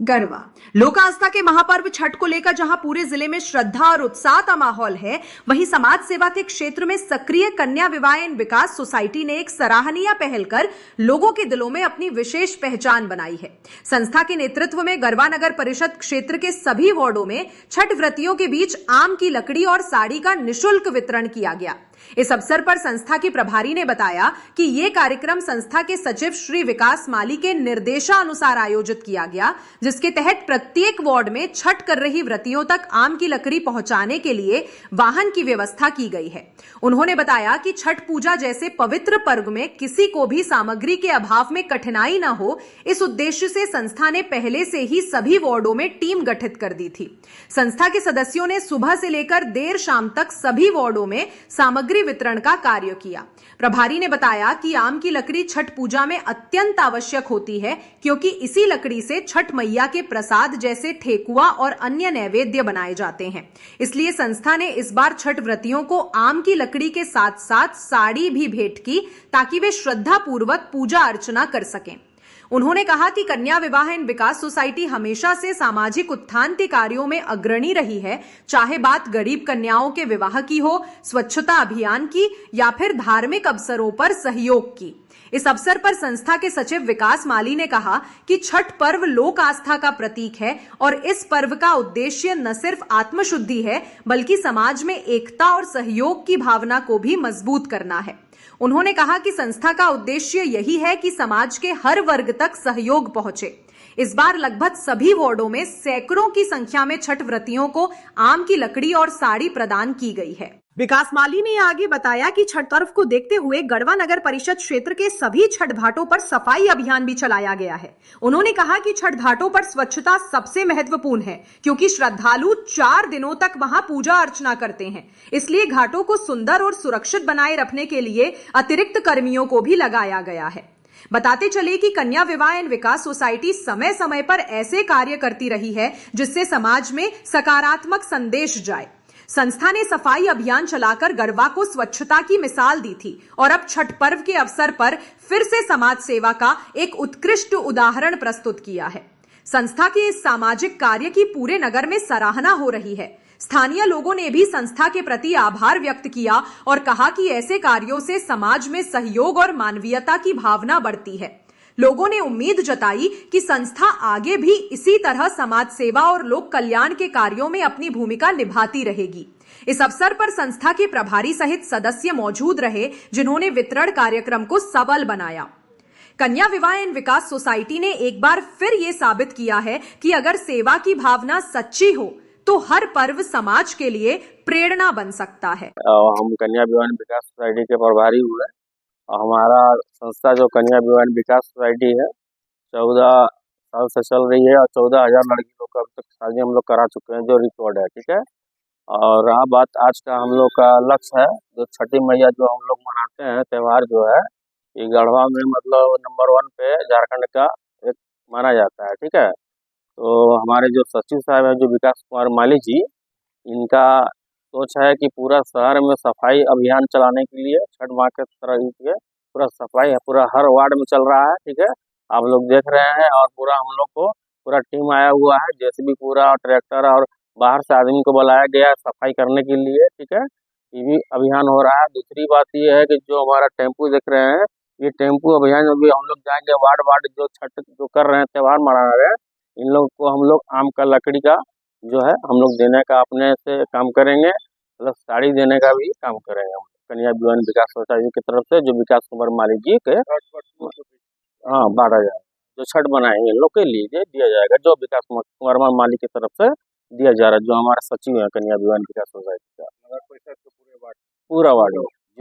गरबा लोक आस्था के महापर्व छठ को लेकर जहां पूरे जिले में श्रद्धा और उत्साह का माहौल है, वहीं समाज सेवा के क्षेत्र में सक्रिय कन्या विवाह एवं विकास सोसाइटी ने एक सराहनीय पहल कर लोगों के दिलों में अपनी विशेष पहचान बनाई है। संस्था के नेतृत्व में गरबा नगर परिषद क्षेत्र के सभी वार्डों में छठ व्रतियों के बीच आम की लकड़ी और साड़ी का निःशुल्क वितरण किया गया। इस अवसर पर संस्था की प्रभारी ने बताया कि ये कार्यक्रम संस्था के सचिव श्री विकास माली के निर्देशानुसार आयोजित किया गया, जिसके तहत प्रत्येक वार्ड में छठ कर रही व्रतियों तक आम की लकड़ी पहुंचाने के लिए वाहन की व्यवस्था की गई है। उन्होंने बताया कि छठ पूजा जैसे पवित्र पर्व में किसी को भी सामग्री के अभाव में कठिनाई न हो, इस उद्देश्य से संस्था ने पहले से ही सभी वार्डों में टीम गठित कर दी थी। संस्था के सदस्यों ने सुबह से लेकर देर शाम तक सभी वार्डों में सामग्री वितरण का कार्य किया। प्रभारी ने बताया कि आम की लकड़ी छठ पूजा में अत्यंत आवश्यक होती है, क्योंकि इसी लकड़ी से छठ मैया के प्रसाद जैसे ठेकुआ और अन्य नैवेद्य बनाए जाते हैं। इसलिए संस्था ने इस बार छठ व्रतियों को आम की लकड़ी के साथ साथ साड़ी भी भेंट की, ताकि वे श्रद्धा पूर्वक पूजा अर्चना कर सकें। उन्होंने कहा कि कन्या विवाह एवं विकास सोसाइटी हमेशा से सामाजिक उत्थान के कार्यों में अग्रणी रही है, चाहे बात गरीब कन्याओं के विवाह की हो, स्वच्छता अभियान की या फिर धार्मिक अवसरों पर सहयोग की। इस अवसर पर संस्था के सचिव विकास माली ने कहा कि छठ पर्व लोक आस्था का प्रतीक है और इस पर्व का उद्देश्य न सिर्फ आत्मशुद्धि है, बल्कि समाज में एकता और सहयोग की भावना को भी मजबूत करना है। उन्होंने कहा कि संस्था का उद्देश्य यही है कि समाज के हर वर्ग तक सहयोग पहुंचे। इस बार लगभग सभी वार्डों में सैकड़ों की संख्या में छठ व्रतियों को आम की लकड़ी और साड़ी प्रदान की गई है। विकास माली ने आगे बताया कि छठ पर्व को देखते हुए गढ़वा नगर परिषद क्षेत्र के सभी छठ घाटों पर सफाई अभियान भी चलाया गया है। उन्होंने कहा कि छठ घाटों पर स्वच्छता सबसे महत्वपूर्ण है, क्योंकि श्रद्धालु 4 दिनों तक वहां पूजा अर्चना करते हैं। इसलिए घाटों को सुंदर और सुरक्षित बनाए रखने के लिए अतिरिक्त कर्मियों को भी लगाया गया है। बताते चले कि कन्या विवाह एवं विकास सोसाइटी समय समय पर ऐसे कार्य करती रही है जिससे समाज में सकारात्मक संदेश जाए। संस्था ने सफाई अभियान चलाकर गरबा को स्वच्छता की मिसाल दी थी और अब छठ पर्व के अवसर पर फिर से समाज सेवा का एक उत्कृष्ट उदाहरण प्रस्तुत किया है। संस्था के इस सामाजिक कार्य की पूरे नगर में सराहना हो रही है। स्थानीय लोगों ने भी संस्था के प्रति आभार व्यक्त किया और कहा कि ऐसे कार्यों से समाज में सहयोग और मानवीयता की भावना बढ़ती है। लोगों ने उम्मीद जताई कि संस्था आगे भी इसी तरह समाज सेवा और लोक कल्याण के कार्यों में अपनी भूमिका निभाती रहेगी। इस अवसर पर संस्था के प्रभारी सहित सदस्य मौजूद रहे, जिन्होंने वितरण कार्यक्रम को सफल बनाया। कन्या विवाह एवं विकास सोसाइटी ने एक बार फिर ये साबित किया है कि अगर सेवा की भावना सच्ची हो तो हर पर्व समाज के लिए प्रेरणा बन सकता है। हम कन्या विवाह एवं विकास सोसाइटी के प्रभारी हुए। हमारा संस्था जो कन्या विवाह विकास सोसाइटी है 14 साल से चल रही है और 14,000 लड़की लोग का अब तक शादी हम लोग करा चुके हैं, जो रिकॉर्ड है। ठीक है। और रहा बात आज का हम लोग का लक्ष्य है, जो छठी मैया जो हम लोग मनाते हैं त्यौहार जो है, ये गढ़वा में मतलब नंबर 1 पे झारखंड का एक माना जाता है। ठीक है। तो हमारे जो सचिव साहब हैं, जो विकास कुमार माली जी, इनका सोच है कि पूरा शहर में सफाई अभियान चलाने के लिए छठ माँ के तरह पूरा सफाई है, पूरा हर वार्ड में चल रहा है। ठीक है। आप लोग देख रहे हैं और पूरा हम लोग को पूरा टीम आया हुआ है, जैसे भी पूरा ट्रैक्टर और बाहर से आदमी को बुलाया गया है सफाई करने के लिए। ठीक है। ये भी अभियान हो रहा है। दूसरी बात ये है कि जो हमारा टेम्पू देख रहे हैं, ये टेम्पू अभियान में भी हम लोग जाएंगे वार्ड वार्ड, जो छठ जो कर रहे हैं त्यौहार मना रहे हैं, इन लोग को हम लोग आम का लकड़ी का जो है हम लोग देने का अपने से काम करेंगे, प्लस साड़ी देने का भी काम करेंगे हम कन्या विवाह विकास सोसाइटी की तरफ से, जो विकास कुमार माली जी के 12,000 जो छठ बनाएंगे इन लोग के लिए दिया जाएगा, जो विकास कुमार माली की तरफ से दिया जा रहा है, जो हमारा सचिव है कन्या विवाह विकास सोसाइटी का। पूरा वार्ड